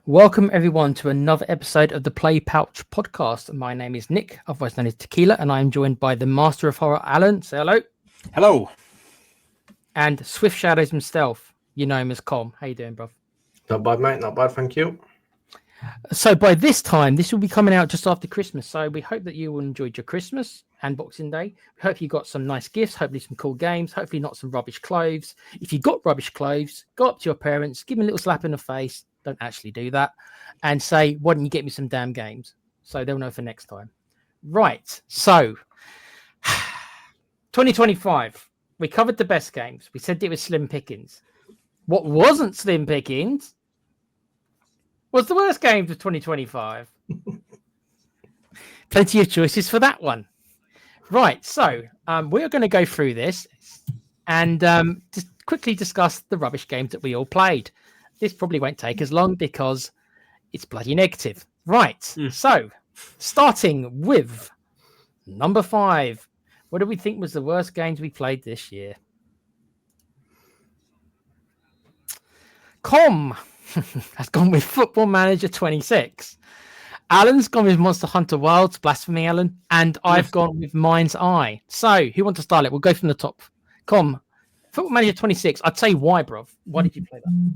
Welcome everyone to another episode of the Play Pouch podcast. My name is Nick, otherwise known as Tequila, and I'm joined by the Master of Horror, Alan. Say hello. Hello. And Swift Shadows himself. You know him as Colm. How you doing, bro? Not bad, mate. Not bad, thank you. So by this time, this will be coming out just after Christmas. So we hope that you all enjoyed your Christmas and Boxing Day. We hope you got some nice gifts, hopefully some cool games, hopefully not some rubbish clothes. If you got rubbish clothes, go up to your parents, give them a little slap in the face. Don't actually do that. And say, why don't you get me some damn games? So they'll know for next time. Right. So 2025. We covered the best games. We said it was slim pickings. What wasn't slim pickings was the worst games of 2025. Plenty of choices for that one. Right, so we're going to go through this and just quickly discuss the rubbish games that we all played. This probably won't take as long because it's bloody negative. Right, So starting with number 5. What do we think was the worst games we played this year? Colm has gone with Football Manager 26. Alan's gone with Monster Hunter Wilds, blasphemy, Alan, and I've gone with Mind's Eye. So, who wants to start it? We'll go from the top. Colm, Football Manager 26. I'd say why, bro? Why did you play that?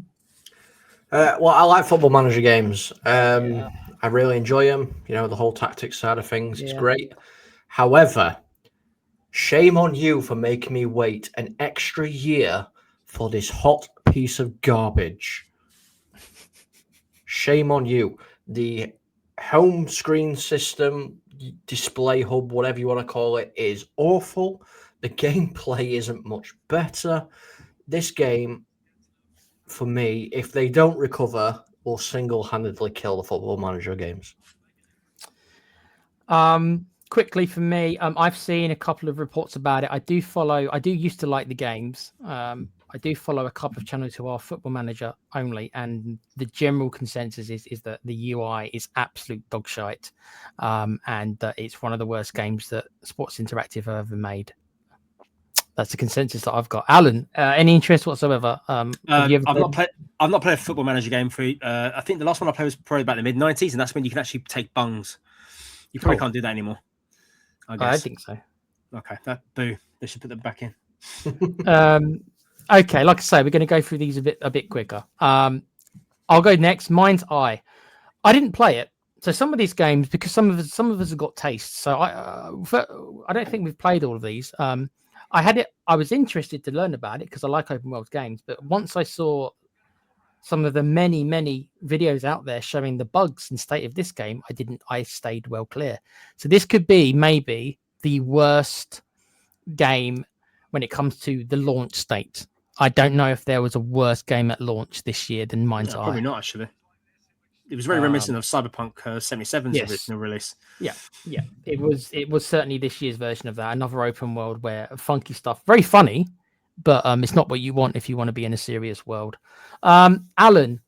Well, I like Football Manager games. I really enjoy them. You know, the whole tactics side of things. It's great. However, shame on you for making me wait an extra year for this hot piece of garbage. Shame on you. The home screen system, display hub, whatever you want to call it, is awful. The gameplay isn't much better. This game, for me, if they don't recover, will single-handedly kill the Football Manager games. Quickly for me, I've seen a couple of reports about it. I do used to like the games. I do follow a couple of channels who are Football Manager only, and the general consensus is that the UI is absolute dog shite, and that it's one of the worst games that Sports Interactive have ever made. That's the consensus that I've got. Alan, any interest whatsoever? I've not played a Football Manager game for. I think the last one I played was probably about the mid-90s, and that's when you can actually take bungs. You probably can't do that anymore. I think so. Okay, boo. They should put them back in. Okay, like I say, we're going to go through these a bit quicker. I'll go next. Mind's Eye. I didn't play it, so some of these games, because some of us have got taste. So I don't think we've played all of these. I had it. I was interested to learn about it because I like open world games. But once I saw some of the many videos out there showing the bugs and state of this game, I stayed well clear. So this could be maybe the worst game when it comes to the launch state. I don't know if there was a worse game at launch this year than Mind's Eye. Probably not, actually. It was very reminiscent of Cyberpunk 77's original release. Yeah. It was certainly this year's version of that. Another open world where funky stuff, very funny, but it's not what you want if you want to be in a serious world. Alan,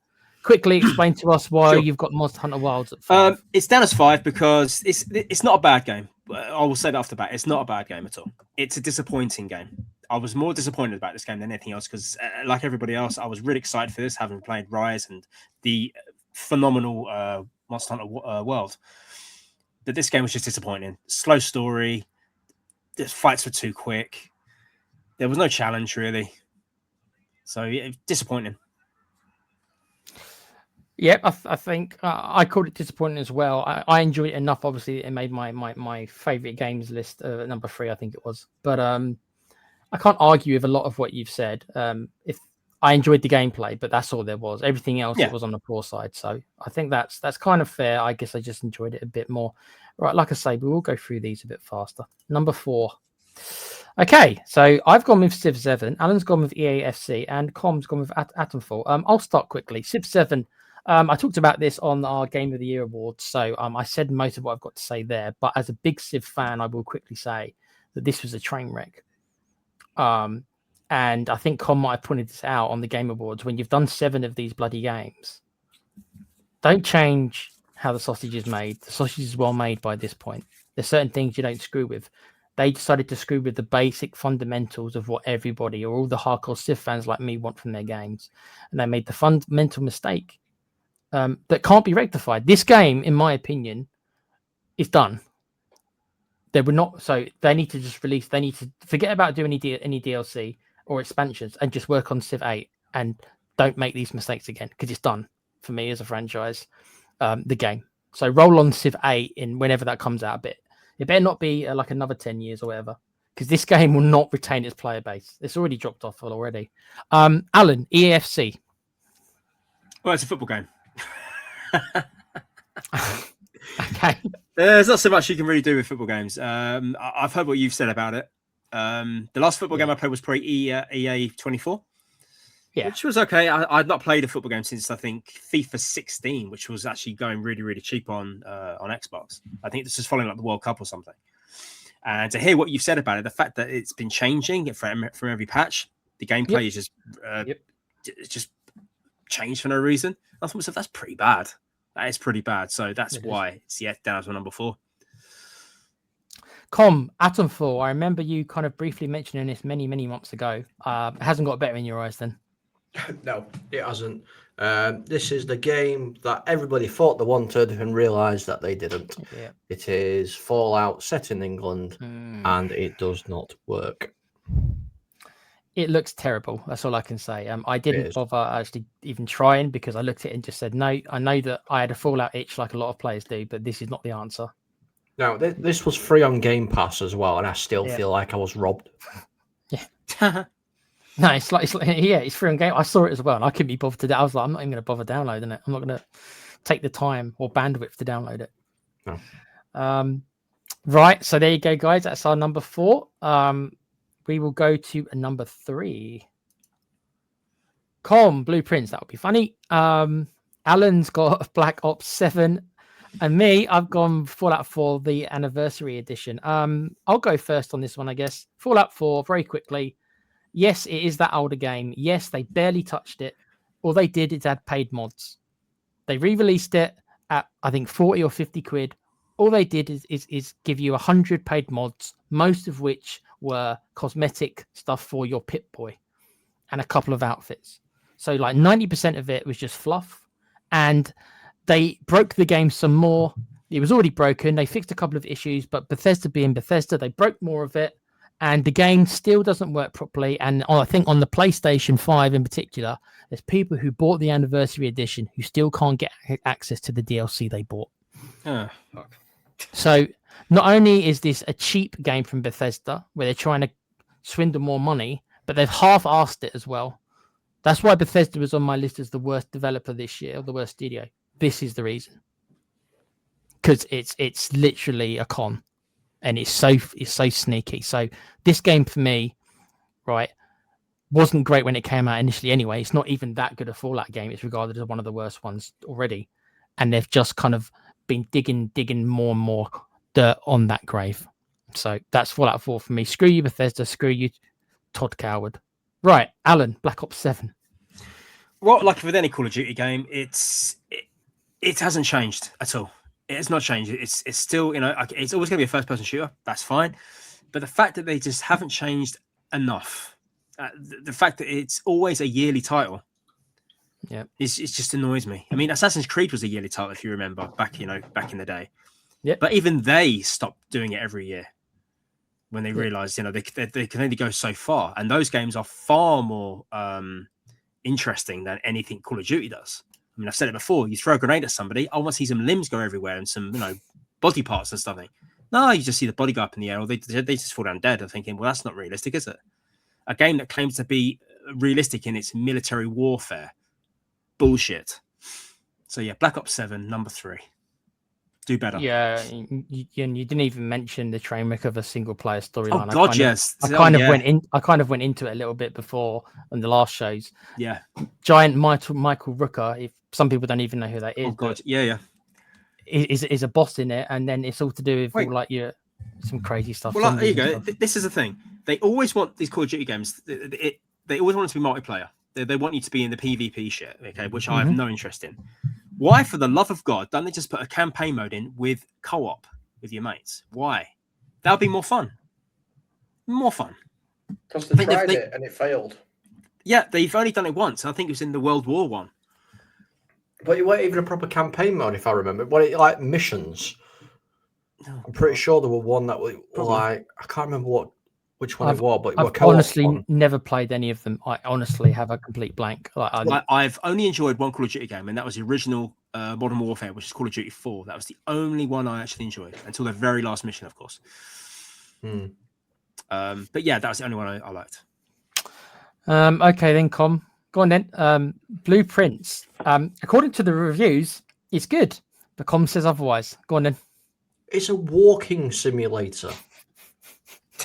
quickly explain to us why you've got Monster Hunter Wilds at 5. It's down as 5 because it's not a bad game. I will say that off the bat. It's not a bad game at all. It's a disappointing game. I was more disappointed about this game than anything else because, like everybody else, I was really excited for this, having played Rise and the phenomenal Monster Hunter World. But this game was just disappointing. Slow story. The fights were too quick. There was no challenge, really. So, disappointing. Yeah, I think I called it disappointing as well. I enjoyed it enough. Obviously, it made my favorite games list number 3, I think it was. But I can't argue with a lot of what you've said. If I enjoyed the gameplay, but that's all there was. Everything else it was on the poor side. So I think that's kind of fair. I guess I just enjoyed it a bit more. Right, like I say, we will go through these a bit faster. Number 4. Okay, so I've gone with Civ 7. Alan's gone with EAFC, and Com's gone with Atomfall. I'll start quickly. Civ 7. I talked about this on our Game of the Year awards, so I said most of what I've got to say there. But as a big Civ fan, I will quickly say that this was a train wreck. And I think Com might have pointed this out on the Game Awards. When you've done 7 of these bloody games, don't change how the sausage is made. The sausage is well made by this point. There's certain things you don't screw with. They decided to screw with the basic fundamentals of what everybody or all the hardcore Civ fans like me want from their games. And they made the fundamental mistake that can't be rectified. This game, in my opinion, is done. They were not, so they need to just release. They need to forget about doing any DLC or expansions and just work on Civ 8 and don't make these mistakes again because it's done for me as a franchise. The game. So roll on Civ 8 in whenever that comes out a bit. It better not be like another 10 years or whatever, because this game will not retain its player base. It's already dropped off already. Alan, EAFC. Well, it's a football game. Okay. There's not so much you can really do with football games. I've heard what you've said about it. The last football game I played was probably EA 24. Yeah. Which was okay. I'd not played a football game since I think FIFA 16, which was actually going really, really cheap on Xbox. I think this is following like the World Cup or something. And to hear what you've said about it, the fact that it's been changing from every patch, the gameplay is just changed for no reason. I thought to myself, that's pretty bad. That is pretty bad. So that's why it's down as my number 4. Colm, Atomfall. I remember you kind of briefly mentioning this many, many months ago. It hasn't got better in your eyes then. No, it hasn't. This is the game that everybody thought they wanted and realised that they didn't. Yeah. It is Fallout set in England, and it does not work. It looks terrible. That's all I can say. I didn't bother actually even trying because I looked at it and just said, no, I know that I had a Fallout itch like a lot of players do, but this is not the answer. Now, this was free on Game Pass as well, and I still feel like I was robbed. Yeah. No, it's free on Game. I saw it as well, and I couldn't be bothered to do it. I was like, I'm not even going to bother downloading it. I'm not going to take the time or bandwidth to download it. No. Right, so there you go, guys. That's our number 4. We will go to a number 3. Colm, Blueprints. That would be funny. Alan's got Black Ops 7. And me, I've gone Fallout 4, the anniversary edition. I'll go first on this one, I guess. Fallout 4, very quickly. Yes, it is that older game. Yes, they barely touched it. All they did is add paid mods. They re-released it at, I think, 40 or 50 quid. All they did is give you 100 paid mods, most of which were cosmetic stuff for your Pip-Boy and a couple of outfits. So like 90% of it was just fluff. And they broke the game some more. It was already broken. They fixed a couple of issues, but Bethesda being Bethesda, they broke more of it. And the game still doesn't work properly. And I think on the PlayStation 5 in particular, there's people who bought the anniversary edition who still can't get access to the DLC they bought. Oh, fuck. So not only is this a cheap game from Bethesda, where they're trying to swindle more money, but they've half-arsed it as well. That's why Bethesda was on my list as the worst developer this year, or the worst studio. This is the reason. Because it's literally a con. And it's so sneaky. So this game for me, right, wasn't great when it came out initially anyway. It's not even that good a Fallout game. It's regarded as one of the worst ones already. And they've just kind of been digging more and more dirt on that grave. So that's Fallout 4 for me. Screw you, Bethesda. Screw you, Todd Coward. Right, Alan, Black Ops 7. Well, like with any Call of Duty game, it hasn't changed at all. It's not changed. It's still, it's always going to be a first-person shooter. That's fine. But the fact that they just haven't changed enough, the fact that it's always a yearly title, it just annoys me. I mean, Assassin's Creed was a yearly title, if you remember, back in the day. Yeah. But even they stopped doing it every year when they realised, they can only go so far, and those games are far more interesting than anything Call of Duty does. I mean, I've said it before. You throw a grenade at somebody, I want to see some limbs go everywhere and some, body parts and stuff. No, you just see the body go up in the air, or they just fall down dead. I'm thinking, well, that's not realistic, is it? A game that claims to be realistic in its military warfare. Bullshit. So yeah, Black Ops 7, number 3. Do better. Yeah, you didn't even mention the train wreck of a single player storyline. Oh God, yes. I kind of went into it a little bit before on the last shows. Yeah. Giant Michael Rooker. If some people don't even know who that is. Oh God, yeah. Is a boss in it, and then it's all to do with all like some crazy stuff. Well, there you go. This is the thing. They always want these Call of Duty games. They always want it to be multiplayer. They want you to be in the PvP shit, okay, which I have no interest in. Why, for the love of God, don't they just put a campaign mode in with co-op with your mates? Why? That would be more fun. More fun. Because they tried it and it failed. Yeah, they've only done it once. I think it was in the World War One. But it wasn't even a proper campaign mode, if I remember. What it like missions? No, I'm pretty sure there were one that was Probably. like I can't remember which one I've- it was, but it I've were co-op honestly one. never played any of them. I honestly have a complete blank. I've only enjoyed one Call of Duty game, and that was the original Modern Warfare, which is Call of Duty 4. That was the only one I actually enjoyed until the very last mission, of course. But yeah, that was the only one I liked. Okay, then, Com. Go on then. Blueprints. According to the reviews, it's good. But Com says otherwise. Go on then. It's a walking simulator.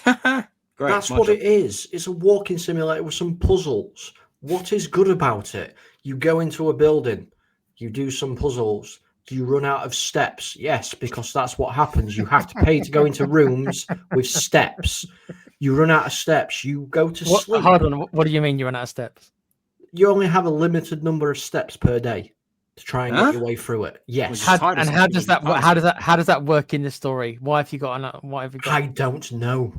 Great, That's my what job. it is. It's a walking simulator with some puzzles. What is good about it? You go into a building, you do some puzzles, you run out of steps. Yes, because that's what happens. You have to pay to go into rooms with steps. You run out of steps, you go to sleep. Hold on. What do you mean you run out of steps? You only have a limited number of steps per day to try and get your way through it. Yes. How does How does that work in the story? Why have you got? I don't know.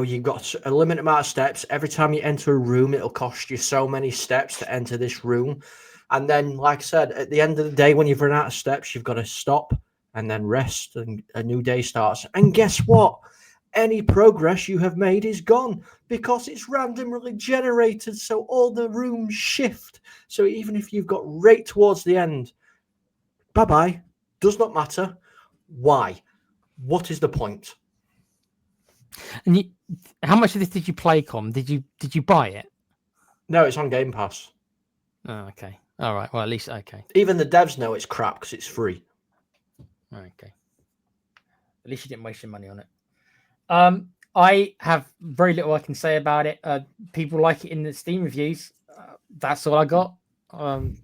You've got a limited amount of steps. Every time you enter a room, it'll cost you so many steps to enter this room. And then, like I said, at the end of the day, when you've run out of steps, you've got to stop and then rest, and a new day starts. And guess what? Any progress you have made is gone because it's randomly generated. So all the rooms shift. So even if you've got right towards the end, bye-bye. Does not matter. Why? What is the point? And how much of this did you play, Com? Did you buy it? No, it's on Game Pass. Oh, okay. All right. Well, at least okay. Even the devs know it's crap because it's free. Okay. At least you didn't waste your money on it. I have very little I can say about it. People like it in the Steam reviews. That's all I got.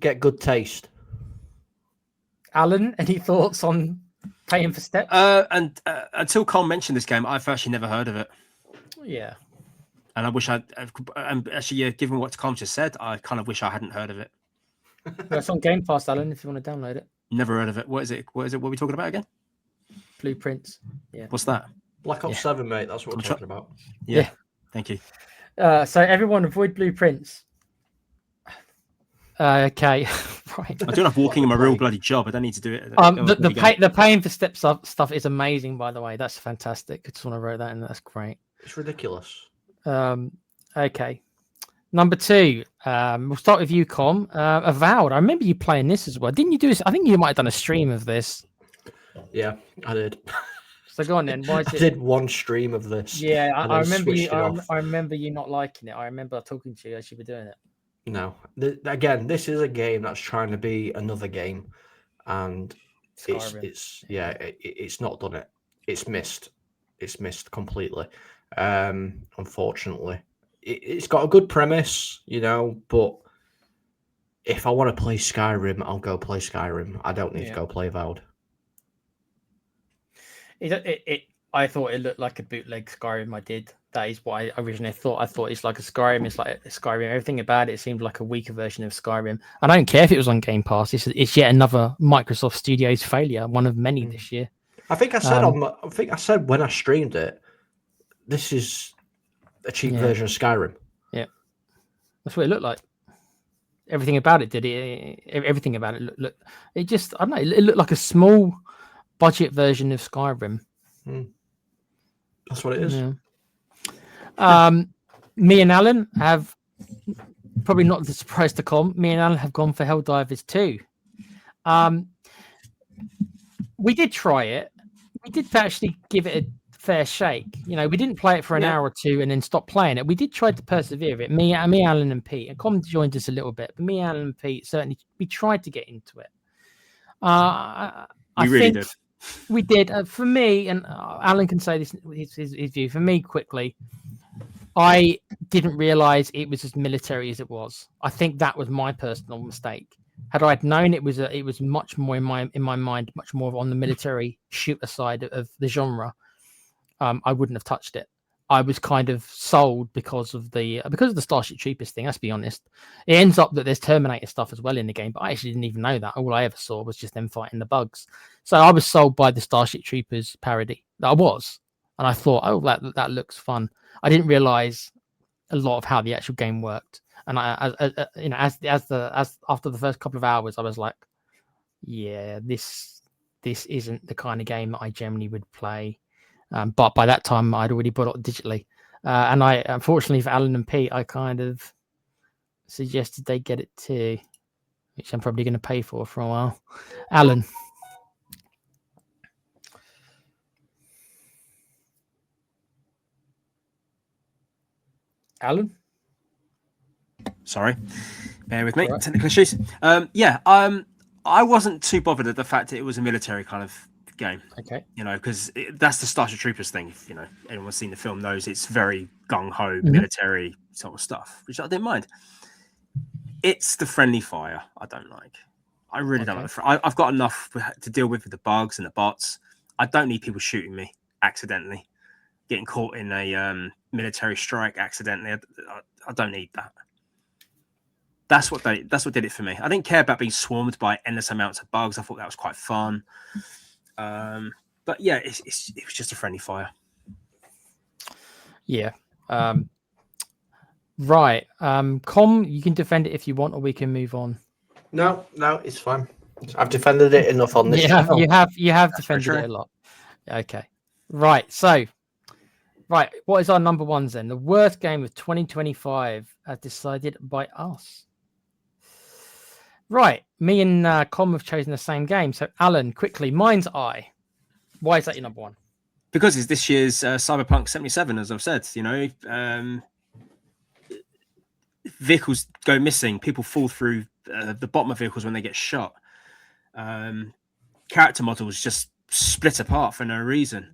Get good taste. Alan, any thoughts on paying for steps? And until Colm mentioned this game, I've actually never heard of it. Yeah. And I wish actually, given what Colm just said, I kind of wish I hadn't heard of it. Well, it's on Game Pass, Alan, if you want to download it. Never heard of it. What is it? What are we talking about again? Blueprints. Yeah. What's that? Black Ops 7, mate. That's what we're talking about. Yeah. Thank you. So everyone avoid blueprints. Okay. Right. I do enough walking in my real bloody job. I don't need to do it. The paying for steps stuff is amazing, by the way. That's fantastic. I just want to write that in. That's great. It's ridiculous. Okay. Number 2. We'll start with you, Com. Avowed. I remember you playing this as well. Didn't you do this? I think you might have done a stream of this. Yeah, I did. So go on then. Why is I did one stream of this. Yeah, I remember you. I remember you not liking it. I remember talking to you as you were doing it. No, again, this is a game that's trying to be another game, and it's not done it. It's missed completely. Unfortunately, it's got a good premise, but if I want to play Skyrim, I'll go play Skyrim. I don't need to go play Avowed. I thought it looked like a bootleg Skyrim. I did. That is what I originally thought. I thought it's like a Skyrim. It's like a Skyrim. Everything about it seemed like a weaker version of Skyrim. And I don't care if it was on Game Pass. It's yet another Microsoft Studios failure, one of many this year. I think I said when I streamed it, this is a cheap version of Skyrim. Yeah, that's what it looked like. Everything about it did it. Everything about it looked. It just I don't know. It looked like a small budget version of Skyrim. That's what it is. Yeah. Me and Alan have probably not the surprise to come. Me and Alan have gone for Helldivers 2. We did try it. We did actually give it a fair shake. We didn't play it for an hour or two and then stop playing it. We did try to persevere it. Me, Alan, and Pete. And Com joined us a little bit, but me, Alan, and Pete certainly we tried to get into it. I really did. We did. For me, and Alan can say this his view. For me, quickly, I didn't realize it was as military as it was. I think that was my personal mistake. Had I known it was much more in my mind, much more on the military shooter side of the genre, I wouldn't have touched it. I was kind of sold because of the Starship Troopers thing. Let's be honest. It ends up that there's Terminator stuff as well in the game, but I actually didn't even know that. All I ever saw was just them fighting the bugs. So I was sold by the Starship Troopers parody. I was, and I thought, oh, that looks fun. I didn't realize a lot of how the actual game worked. And as after the first couple of hours, I was like, yeah, this isn't the kind of game that I generally would play. But by that time, I'd already bought it digitally. And I, unfortunately for Alan and Pete, I kind of suggested they get it too, which I'm probably going to pay for a while. Alan. Alan? Sorry, bear with me. Right. Technical issues. I wasn't too bothered at the fact that it was a military kind of game. Okay. Because that's the Starship Troopers thing. If anyone's seen the film knows it's very gung ho military sort of stuff, which I didn't mind. It's the friendly fire I don't like. I really don't like I've got enough to deal with the bugs and the bots. I don't need people shooting me accidentally, getting caught in a military strike accidentally. I don't need that. That's what did it for me. I didn't care about being swarmed by endless amounts of bugs. I thought that was quite fun. But yeah, it was just a friendly fire. Yeah. Right. Colm, you can defend it if you want, or we can move on. No, it's fine. I've defended it enough on this. You have defended it a lot. Okay. Right. So, what is our number ones then? The worst game of 2025 as decided by us. Right. Me and Colm have chosen the same game. So, Alan, quickly, Mind's Eye. Why is that your number one? Because it's this year's Cyberpunk 77, as I've said. Vehicles go missing. People fall through the bottom of vehicles when they get shot. Character models just split apart for no reason.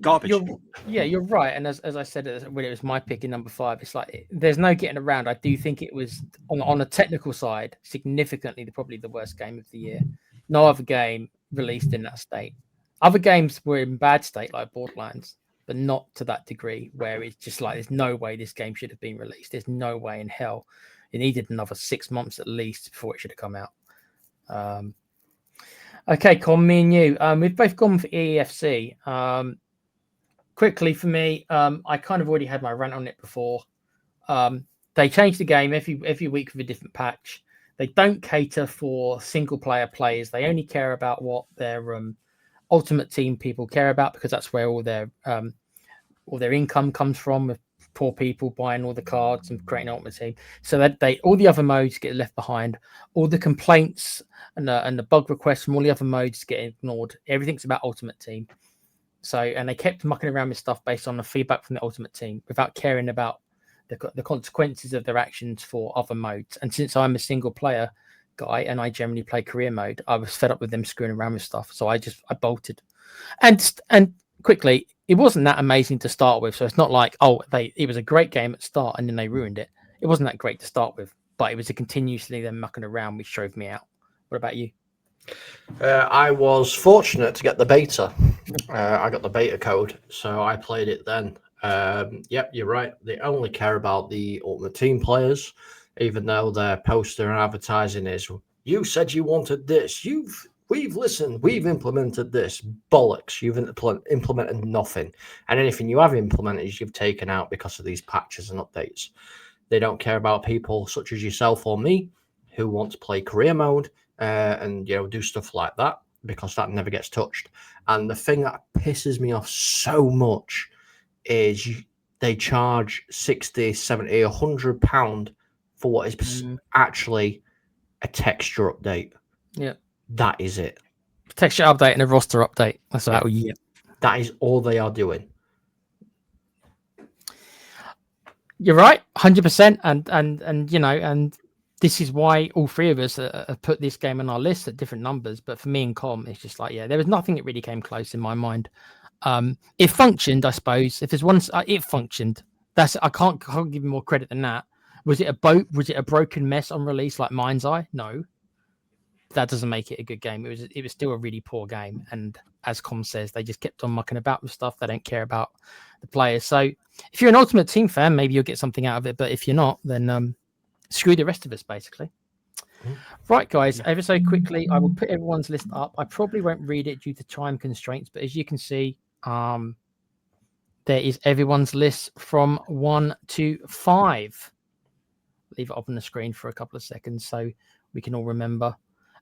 Garbage. You're right. And as I said when it was my pick in number 5, it's like there's no getting around. I do think it was on a technical side significantly probably the worst game of the year. No other game released in that state. Other games were in bad state like Borderlands, but not to that degree where it's just like there's no way this game should have been released. There's no way in hell. It needed another 6 months at least before it should have come out. Okay, Colm, me and you. We've both gone for EEFC. Quickly for me, I kind of already had my rant on it before. They change the game every week with a different patch. They don't cater for single player players. They only care about what their Ultimate Team people care about, because that's where all their income comes from, with poor people buying all the cards and creating an Ultimate Team. So that all the other modes get left behind. All the complaints and the bug requests from all the other modes get ignored. Everything's about Ultimate Team. And they kept mucking around with stuff based on the feedback from the Ultimate Team without caring about the consequences of their actions for other modes. And since I'm a single player guy and I generally play career mode, I was fed up with them screwing around with stuff. So I bolted. And quickly, it wasn't that amazing to start with. So it's not like, it was a great game at start and then they ruined it. It wasn't that great to start with, but it was a continuously them mucking around which drove me out. What about you? I was fortunate to get the beta. I got the beta code, so I played it then. Yep, you're right. They only care about the Ultimate Team players, even though their poster and advertising is, you said you wanted this. We've listened. We've implemented this. Bollocks. You've implemented nothing. And anything you have implemented, you've taken out because of these patches and updates. They don't care about people such as yourself or me who want to play career mode and do stuff like that, because that never gets touched. And the thing that pisses me off so much is they charge 60, 70, £100 for what is actually a texture update. Yeah. That is it. Texture update and a roster update. That's about all you get. That is all they are doing. You're right, 100%. And this is why all three of us have put this game on our list at different numbers. But for me and Com, it's just like, there was nothing that really came close in my mind. It functioned, I suppose. If there's one, it functioned. I can't give you more credit than that. Was it a broken mess on release like Mind's Eye? No. That doesn't make it a good game. It was still a really poor game. And as Com says, they just kept on mucking about with stuff. They don't care about the players. So if you're an Ultimate Team fan, maybe you'll get something out of it. But if you're not, then screw the rest of us, basically. Right, guys, ever so quickly, I will put everyone's list up. I probably won't read it due to time constraints, but as you can see, there is everyone's list from 1 to 5. Leave it up on the screen for a couple of seconds so we can all remember.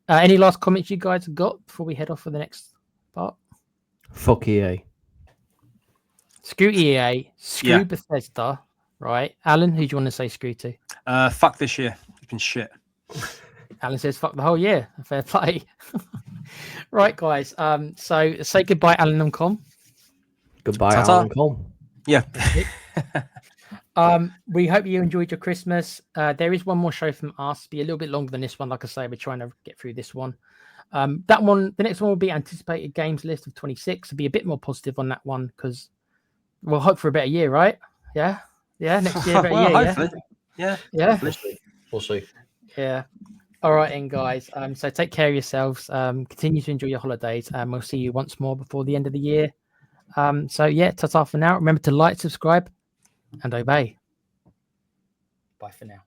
Any last comments you guys got before we head off for the next part? Fuck EA. Screw EA, screw Yeah. Bethesda, right? Alan, who do you want to say screw to? Fuck this year. You can shit. Alan says fuck the whole year. Fair play. Right, guys. So say goodbye, Alan and Colm. Goodbye, Ta-ta. Alan Colm. Yeah. We hope you enjoyed your Christmas. There is one more show from us, be a little bit longer than this one. Like I say, we're trying to get through this one. That one, the next one will be anticipated games list of 26. I'll be a bit more positive on that one because we'll hope for a better year, right? Yeah, next year, better Well, year. hopefully. Yeah. Yeah. We'll see. Yeah. All right, then, guys. So take care of yourselves. Continue to enjoy your holidays, and we'll see you once more before the end of the year. So yeah, ta-ta for now. Remember to like, subscribe, and obey. Bye for now.